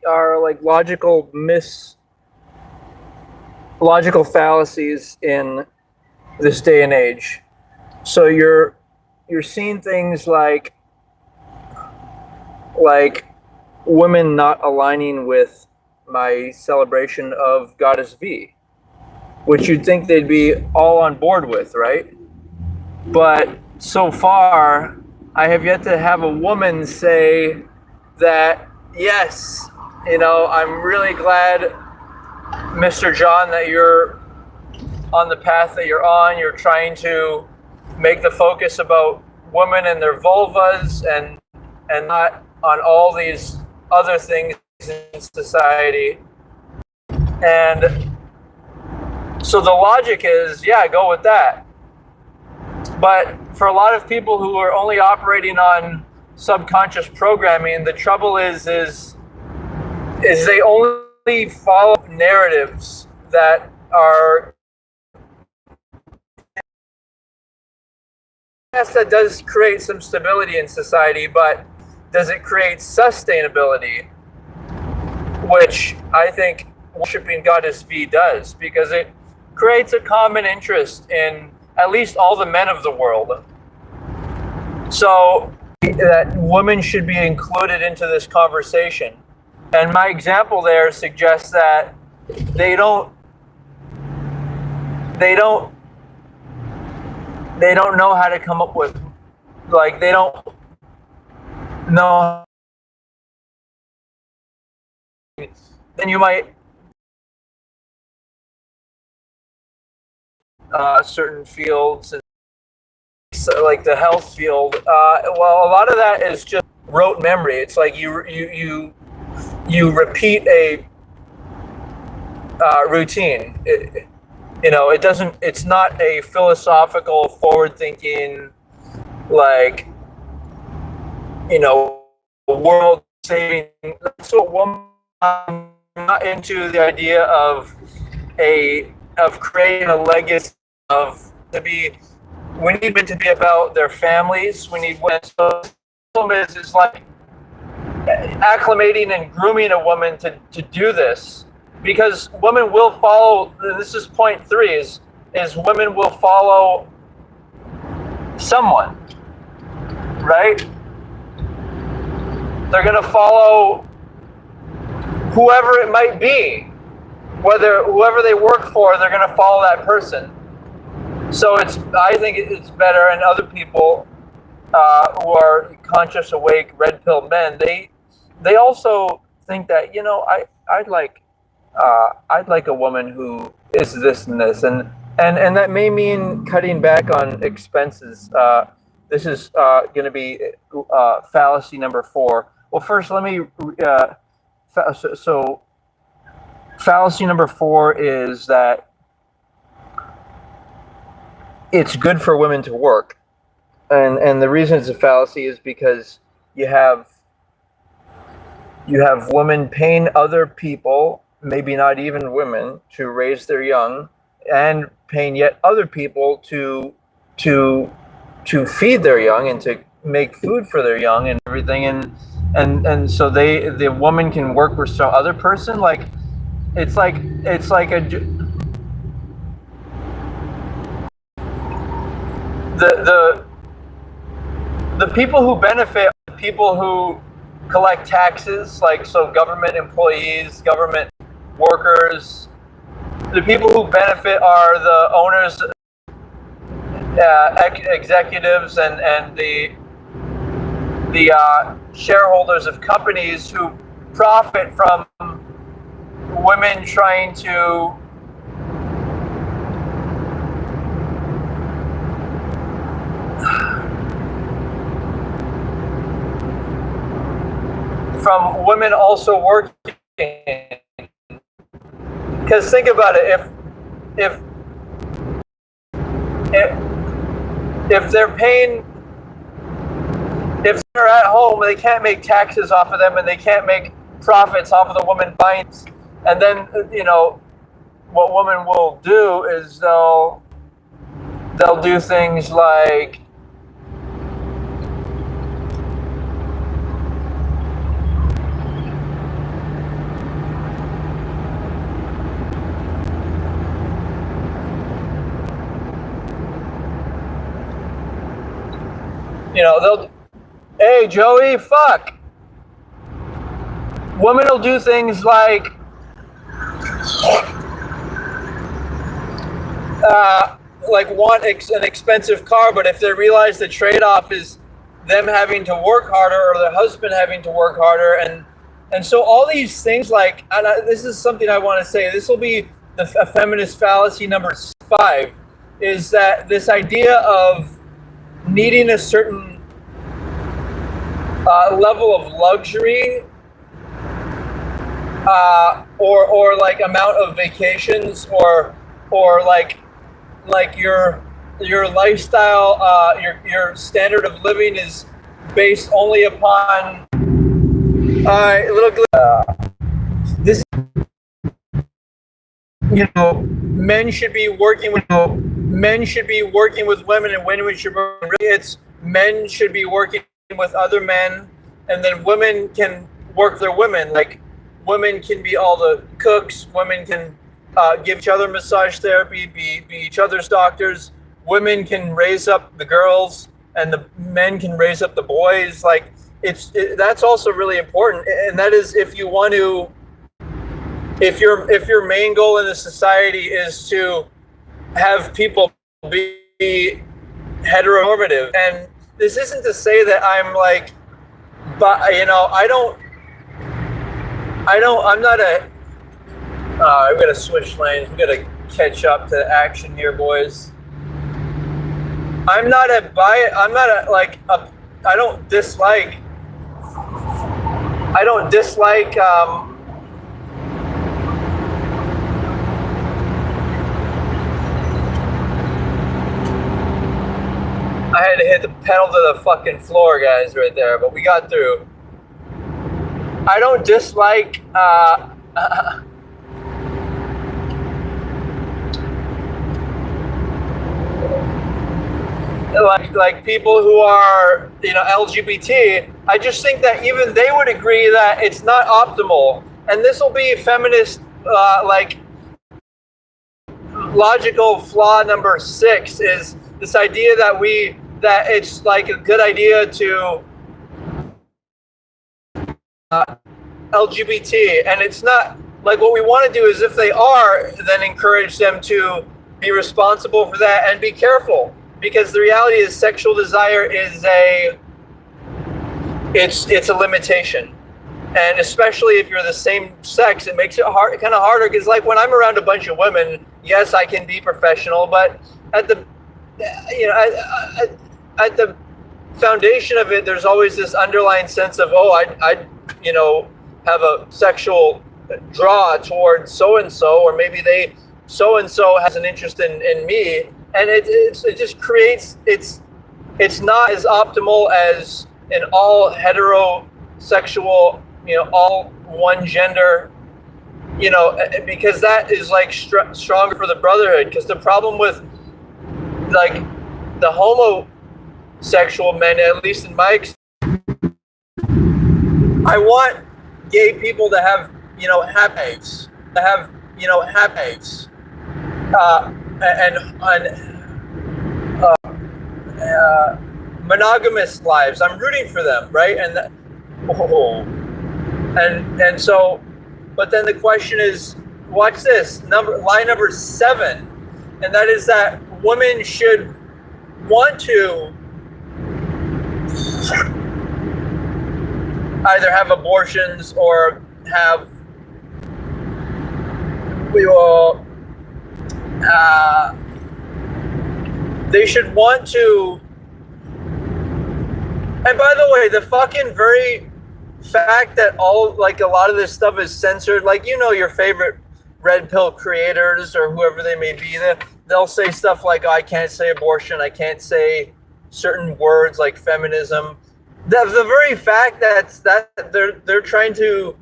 are like logical fallacies in this day and age. So you're seeing things like women not aligning with my celebration of Goddess V, which you'd think they'd be all on board with, right? But so far, I have yet to have a woman say that, yes, I'm really glad, Mr. John, that you're on the path that you're on. You're trying to make the focus about women and their vulvas and not on all these other things in society. And so the logic is, yeah, go with that. But for a lot of people who are only operating on subconscious programming, the trouble is they only follow narratives that are, yes, that does create some stability in society, but does it create sustainability? Which I think worshiping Goddess V does, because it creates a common interest in at least all the men of the world. So that women should be included into this conversation. And my example there suggests that they don't know how to come up with, like, they don't know. Then you might certain fields, and so like the health field. Well, a lot of that is just rote memory. It's like you repeat a routine. It doesn't. It's not a philosophical, forward-thinking, like, world saving. That's what woman. I'm not into the idea of creating a legacy we need men to be about their families. We need women. So the problem is like acclimating and grooming a woman to do this, because women will follow. This is point 3: is women will follow someone, right? They're going to follow whoever it might be, whoever they work for. They're going to follow that person. So I think it's better, and other people who are conscious, awake, red pill men, they also think that I'd like a woman who is this and this, and that may mean cutting back on expenses. This is going to be fallacy number 4. Well, first let me so fallacy number 4 is that it's good for women to work, and the reason it's a fallacy is because you have women paying other people, maybe not even women, to raise their young, and paying yet other people to feed their young and to make food for their young and everything, and so the woman can work for some other person. Like it's like the people who benefit are the people who collect taxes, like, so government employees, government workers. The people who benefit are the owners, executives, and the shareholders of companies who profit from women trying to from women also working. Because think about it, if they're paying, if they're at home, they can't make taxes off of them, and they can't make profits off of the woman buying. And then what women will do is they'll do things like they'll, hey, Joey, fuck. Women will do things like want an expensive car, but if they realize the trade-off is them having to work harder or their husband having to work harder, and so all these things, this is something I want to say. This will be a feminist fallacy number 5, is that this idea of needing a certain level of luxury or like amount of vacations or like your lifestyle, your standard of living is based only upon this. Men should be working with women, and women should men should be working with other men, and then women can work with their women. Like, women can be all the cooks, women can give each other massage therapy, be each other's doctors. Women can raise up the girls, and the men can raise up the boys. Like, that's also really important. And that is, if you want to, if your main goal in the society is to have people be heteronormative, and this isn't to say that I'm like, but I'm not a. I'm gonna switch lanes. We gotta catch up to action here, boys. I don't dislike. I had to hit the pedal to the fucking floor, guys, right there, but we got through. I don't dislike like people who are LGBT. I just think that even they would agree that it's not optimal, and this will be feminist logical flaw number 6, is this idea that it's like a good idea to LGBT, and it's not. Like, what we want to do is, if they are, then encourage them to be responsible for that and be careful, because the reality is sexual desire is it's a limitation, and especially if you're the same sex, it makes it kind of harder, because like when I'm around a bunch of women, yes, I can be professional, but at the at the foundation of it, there's always this underlying sense of, I have a sexual draw towards so-and-so, or maybe so-and-so has an interest in me, and it just creates, it's not as optimal as an all heterosexual, all one gender, because that is like stronger for the brotherhood. Because the problem with like the homosexual men, at least in my experience, I want gay people to have happiness, and monogamous lives. I'm rooting for them, right? And so, but then the question is, watch this, line number 7, and that is that women should want to either have abortions or have they should want to. And by the way, the fucking very fact that a lot of this stuff is censored, like, your favorite red pill creators or whoever they may be, they'll say stuff like, I can't say abortion, I can't say certain words like feminism. The very fact that they're trying to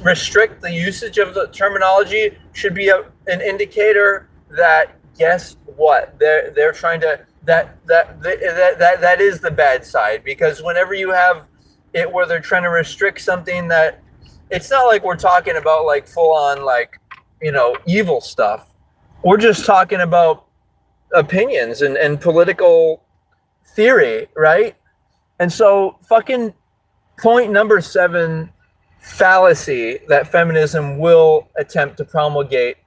restrict the usage of the terminology should be an indicator that, guess what, they're trying to that is the bad side. Because whenever you have it where they're trying to restrict something, that it's not like we're talking about like full on evil stuff. We're just talking about opinions and political theory, right? And so fucking point number 7 fallacy that feminism will attempt to promulgate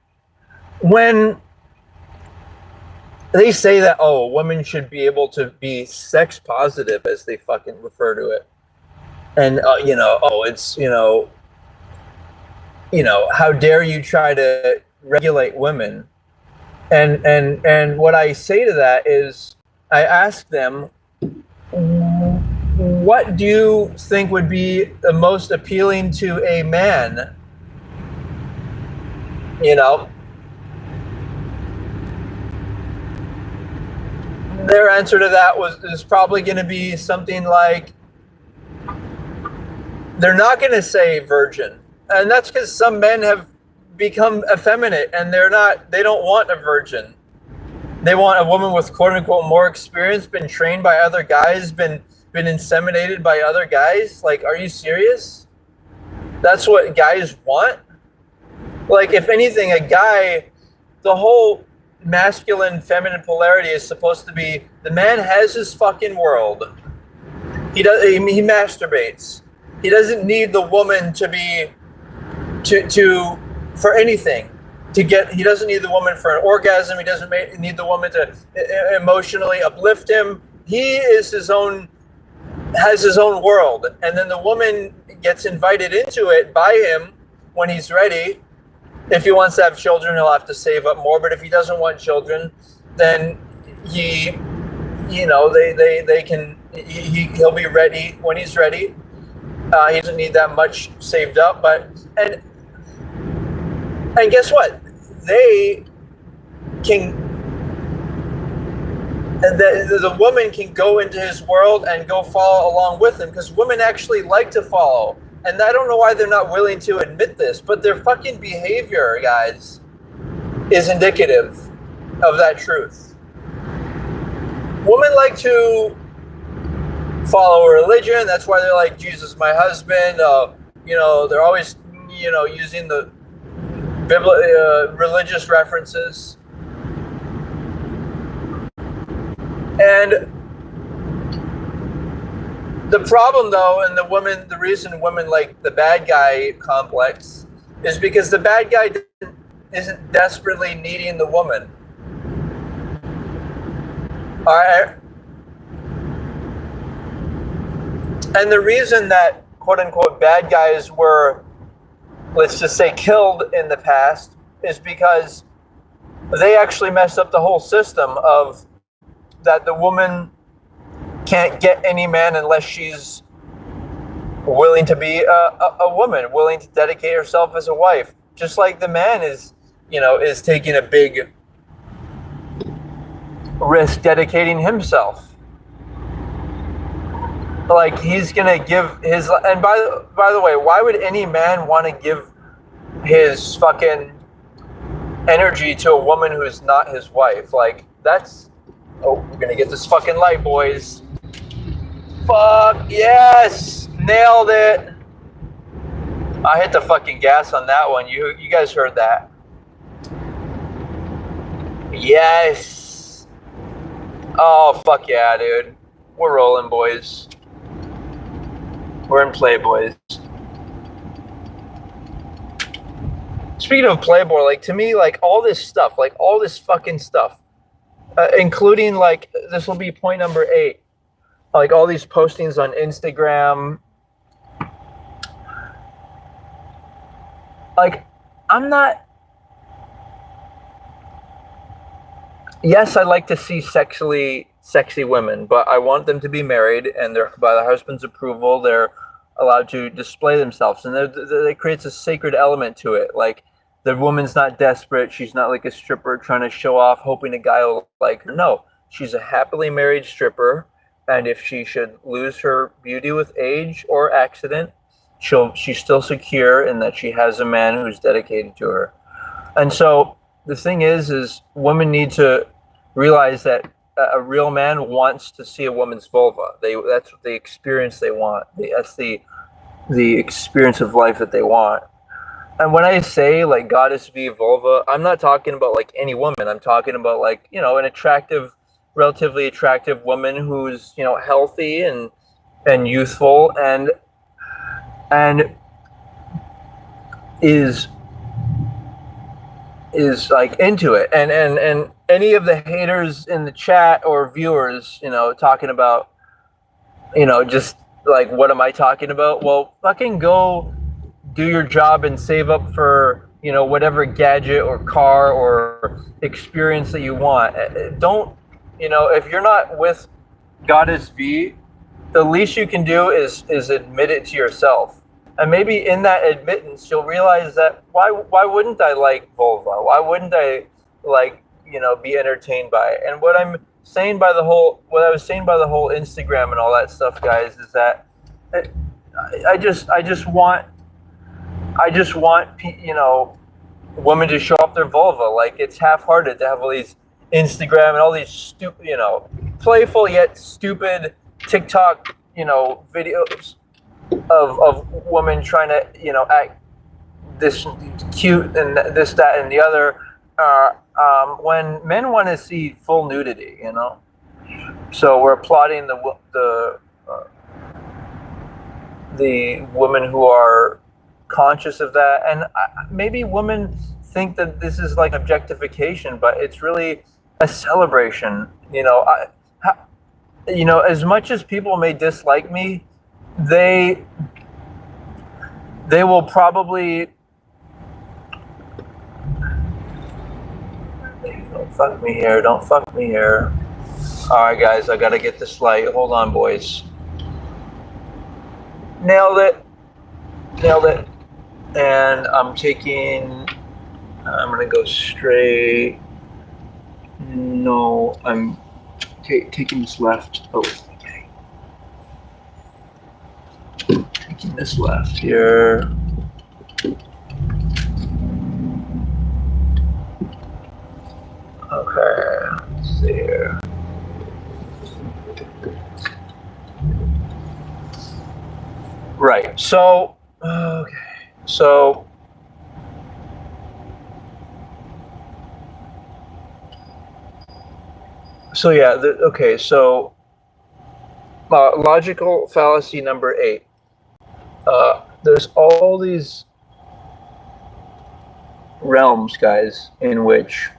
when they say that, oh, women should be able to be sex positive, as they fucking refer to it. And, it's, how dare you try to regulate women? And what I say to that is, I ask them, what do you think would be the most appealing to a man? Their answer to that is probably going to be something like, they're not going to say virgin. And that's because some men have become effeminate and they don't want a virgin. They want a woman with quote unquote more experience, been trained by other guys, been inseminated by other guys. Like, are you serious? That's what guys want? Like, if anything, the whole masculine feminine polarity is supposed to be, the man has his fucking world. He masturbates. He doesn't need the woman to be for anything. He doesn't need the woman for an orgasm. He doesn't need the woman to emotionally uplift him. He has his own world, and then the woman gets invited into it by him when he's ready. If he wants to have children, he'll have to save up more. But if he doesn't want children, then he'll be ready when he's ready. He doesn't need that much saved up, and guess what? The woman can go into his world and go follow along with him, because women actually like to follow. And I don't know why they're not willing to admit this, but their fucking behavior, guys, is indicative of that truth. Women like to follow a religion. That's why they're like, Jesus, my husband. They're always, using the religious references. And the problem, though, and the reason women like the bad guy complex is because the bad guy isn't desperately needing the woman. All right. And the reason that quote unquote bad guys were, let's just say, killed in the past is because they actually messed up the whole system of that the woman can't get any man unless she's willing to be a woman, willing to dedicate herself as a wife. Just like the man is taking a big risk dedicating himself. Like, he's gonna give his, and by the way, why would any man want to give his fucking energy to a woman who's not his wife? Like, that's, we're gonna get this fucking light, boys. Fuck yes, nailed it. I hit the fucking gas on that one. You guys heard that? Yes. Oh fuck yeah, dude. We're rolling, boys. We're in Playboys. Speaking of Playboy, like, to me, like, all this stuff, like, all this fucking stuff, including, like, this will be point number 8, like, all these postings on Instagram, like, I'm not, yes, I like to see sexy women, but I want them to be married, and they're, by the husband's approval, they're allowed to display themselves, and it creates a sacred element to it. Like, the woman's not desperate, she's not like a stripper trying to show off, hoping a guy will like her. No, she's a happily married stripper, and if she should lose her beauty with age or accident, she's still secure in that she has a man who's dedicated to her. And so the thing is women need to realize that a real man wants to see a woman's vulva. That's the experience they want. That's the experience of life that they want. And when I say like goddess v vulva, I'm not talking about like any woman. I'm talking about like, an attractive, relatively attractive woman who's, healthy and youthful and is like into it. And any of the haters in the chat or viewers, talking about, just like, what am I talking about? Well, fucking go do your job and save up for, whatever gadget or car or experience that you want. Don't, if you're not with Goddess V, the least you can do is admit it to yourself. And maybe in that admittance, you'll realize that why wouldn't I like vulva? Why wouldn't I like, be entertained by it? And what I was saying by the whole Instagram and all that stuff, guys, is that I just want women to show off their vulva. Like, it's half-hearted to have all these Instagram and all these stupid, playful yet stupid TikTok, videos of women trying to, act this cute and this, that, and the other. When men want to see full nudity, so we're applauding the women who are conscious of that. And maybe women think that this is like objectification, but it's really a celebration. As much as people may dislike me, they will probably, don't fuck me here. All right, guys, I gotta get this light. Hold on, boys. Nailed it. And I'm gonna go straight. No, I'm taking this left. Oh, okay. Taking this left here. Okay, let's see here. Right, so, okay, so, yeah, okay, so, logical fallacy number 8. There's all these realms, guys, in which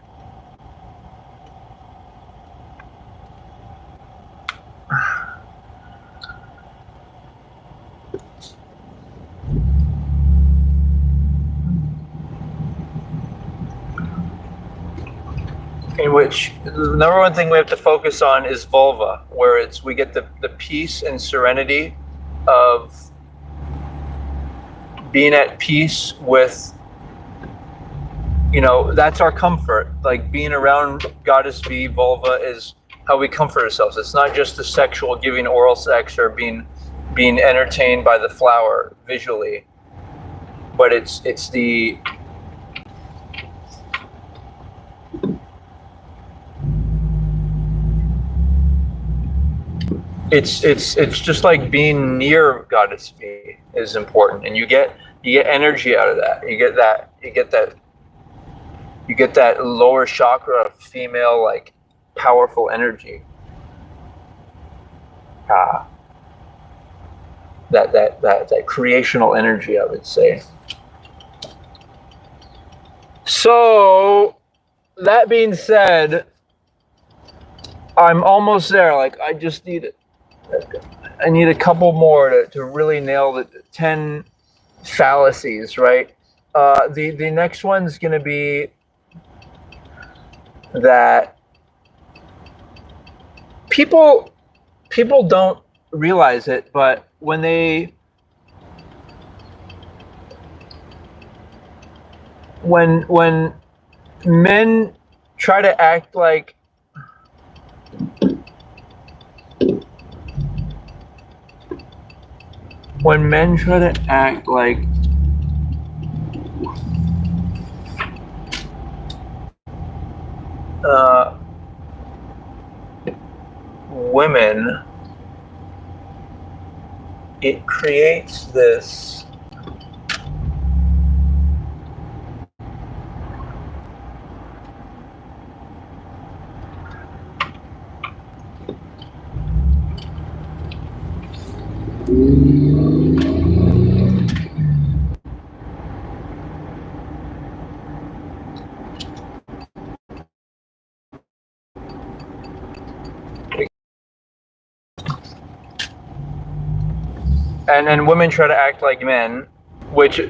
the number one thing we have to focus on is vulva, where we get the peace and serenity of being at peace with, that's our comfort. Like, being around Goddess V, vulva, is how we comfort ourselves. It's not just the sexual, giving oral sex or being entertained by the flower visually, but it's the it's just like being near Goddess V is important, and you get energy out of that. You get that lower chakra female, like, powerful energy. That creational energy, I would say. So, that being said, I'm almost there. Like, I need a couple more to really nail the 10 fallacies, right? The next one's going to be that people don't realize it, but when men try to act like women, it creates this And then women try to act like men, which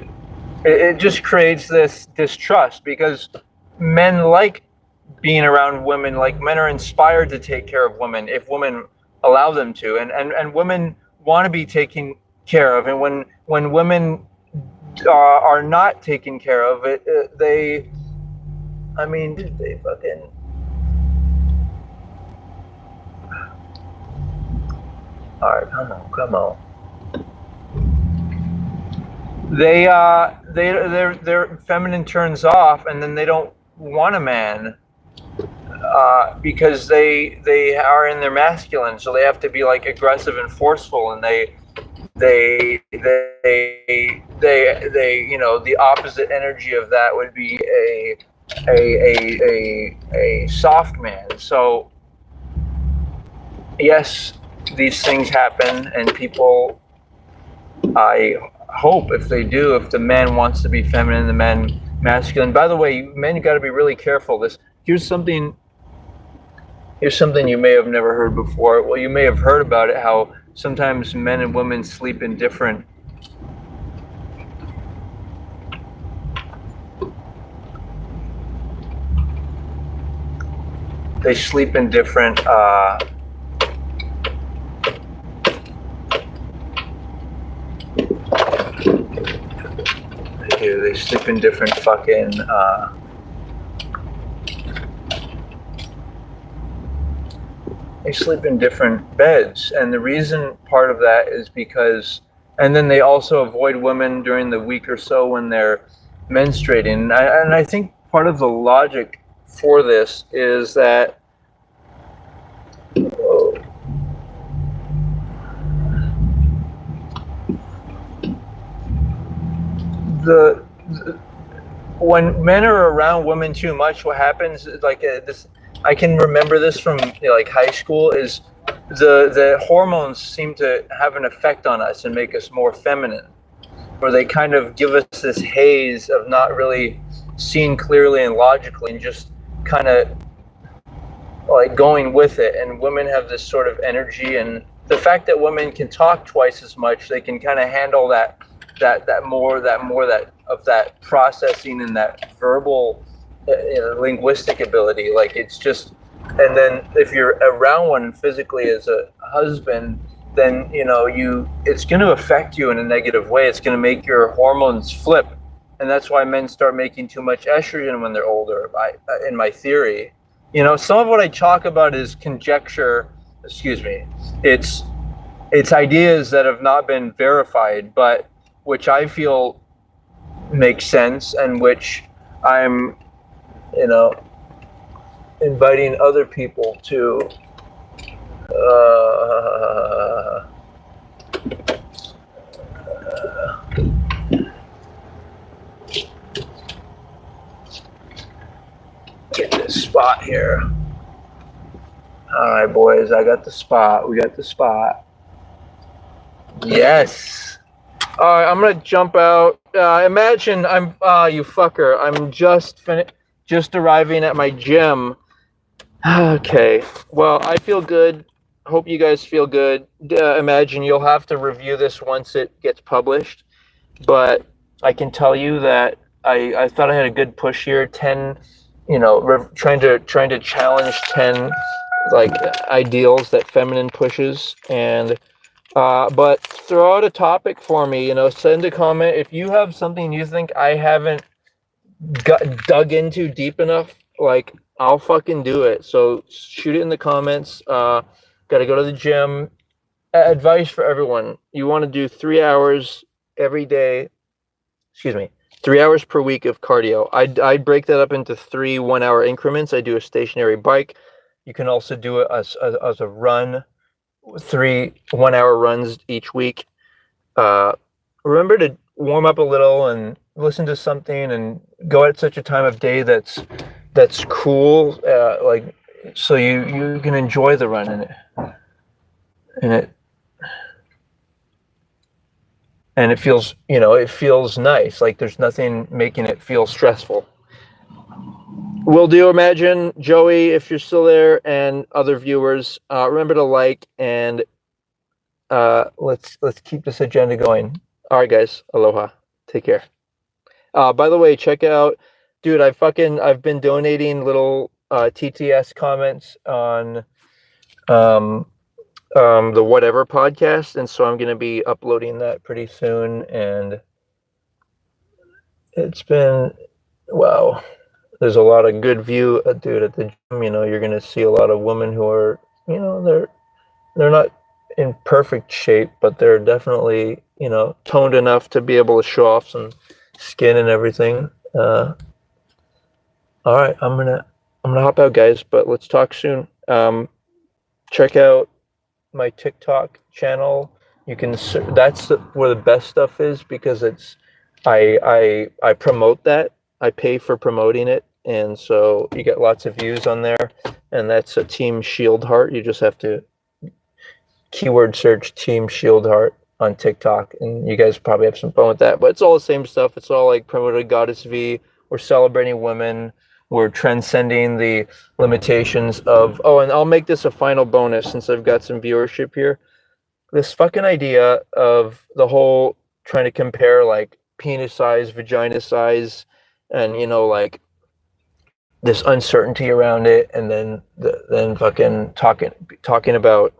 it just creates this distrust, because men like being around women. Like, men are inspired to take care of women if women allow them to, and women want to be taken care of. And when women are not taken care of, they, I mean, they fucking, all right, come on. Their feminine turns off, and then they don't want a man, because they are in their masculine, so they have to be like aggressive and forceful, and they you know, the opposite energy of that would be a soft man. So yes, these things happen, and people, I hope, if they do, if the man wants to be feminine, the man masculine. By the way, men got to be really careful. Here's something you may have never heard before. Well, you may have heard about it, how sometimes men and women sleep in different they sleep in different fucking they sleep in different beds, and the reason part of that is because, and then they also avoid women during the week or so when they're menstruating. And I think part of the logic for this is that when men are around women too much, what happens is, like, this, I can remember this from, you know, like high school, is the hormones seem to have an effect on us and make us more feminine, where they kind of give us this haze of not really seeing clearly and logically, and just kind of like going with it. And women have this sort of energy, and the fact that women can talk twice as much, they can kind of handle that of that processing and that verbal, you know, linguistic ability. Like, it's just, and then if you're around one physically as a husband, then, you know, it's going to affect you in a negative way. It's going to make your hormones flip, and that's why men start making too much estrogen when they're older. In my theory, you know, some of what I talk about is conjecture. Excuse me. It's ideas that have not been verified, but which I feel makes sense, and which I'm, you know, inviting other people to get this spot here. All right, boys, I got the spot. We got the spot. Yes. All right, I'm gonna jump out. Imagine I'm you fucker. I'm just arriving at my gym. Okay. Well, I feel good. Hope you guys feel good. Imagine you'll have to review this once it gets published, but I can tell you that I thought I had a good push here. 10, you know, trying to challenge 10 like ideals that feminine pushes. And but throw out a topic for me, you know, send a comment. If you have something you think I haven't dug into deep enough, like, I'll fucking do it. So shoot it in the comments. Gotta go to the gym. Advice for everyone. You want to do 3 hours every day. 3 hours per week of cardio. I break that up into 3 1-hour increments. I do a stationary bike. You can also do it as a run. 3 1-hour runs each week. Remember to warm up a little and listen to something, and go at such a time of day that's cool, like, so you can enjoy the run in it. and it feels, it feels nice. Like there's nothing making it feel stressful. Will do. Imagine, Joey, if you're still there, and other viewers, remember to like, and let's keep this agenda going. All right, guys. Aloha. Take care. By the way, check out, dude. I've been donating little TTS comments on the Whatever podcast, and so I'm gonna be uploading that pretty soon. And it's been, wow. There's a lot of good view, dude, at the gym. You're gonna see a lot of women who are, they're not in perfect shape, but they're definitely, toned enough to be able to show off some skin and everything. All right, I'm gonna hop out, guys, but let's talk soon. Check out my TikTok channel. You can, that's where the best stuff is, because it's, I promote that. I pay for promoting it, and so you get lots of views on there, and that's a Team Shieldheart. You just have to keyword search Team Shieldheart on TikTok, and you guys probably have some fun with that. But it's all the same stuff. It's all like promoted Goddess V. We're celebrating women. We're transcending the limitations of, and I'll make this a final bonus since I've got some viewership here. This fucking idea of the whole trying to compare like penis size, vagina size, and like this uncertainty around it, and then fucking talking about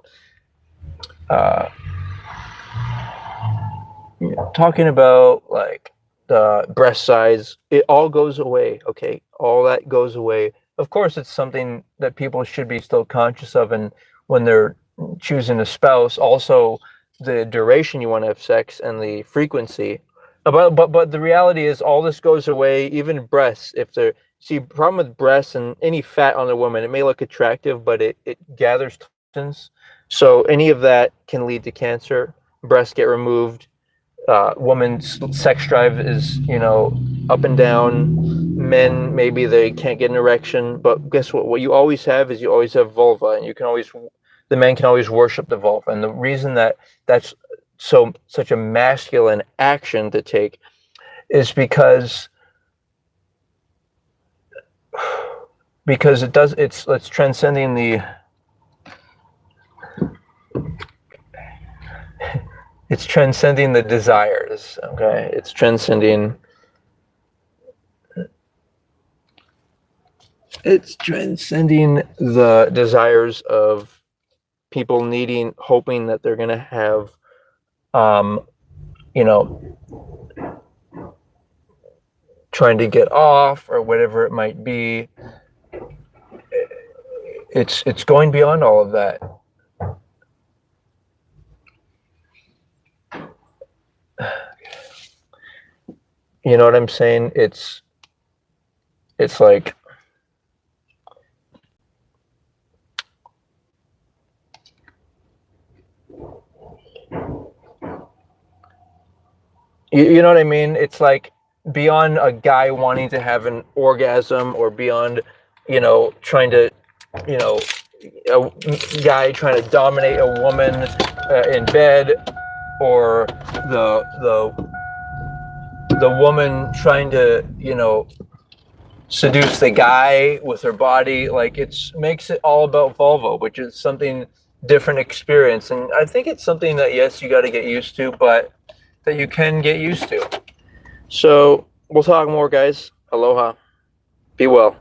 talking about like the breast size. It all goes away. Okay, all that goes away. Of course, it's something that people should be still conscious of, and when they're choosing a spouse, also the duration you want to have sex and the frequency. But the reality is, all this goes away. Even breasts, if they're, see, problem with breasts and any fat on a woman, it may look attractive, but it gathers toxins. So any of that can lead to cancer. Breasts get removed. Woman's sex drive is, up and down. Men, maybe they can't get an erection, but guess what? What you always have is you always have vulva, and the man can always worship the vulva. And the reason that's such a masculine action to take is because it's transcending the desires. Okay, it's transcending the desires of people hoping that they're gonna have trying to get off or whatever it might be. It's going beyond all of that. You know what I'm saying? It's like, you know what I mean? It's like beyond a guy wanting to have an orgasm, or beyond, trying to, a guy trying to dominate a woman in bed, or the woman trying to, seduce the guy with her body. Like, makes it all about vulva, which is something different experience. And I think it's something that, yes, you got to get used to, but that you can get used to. So we'll talk more, guys. Aloha. Be well.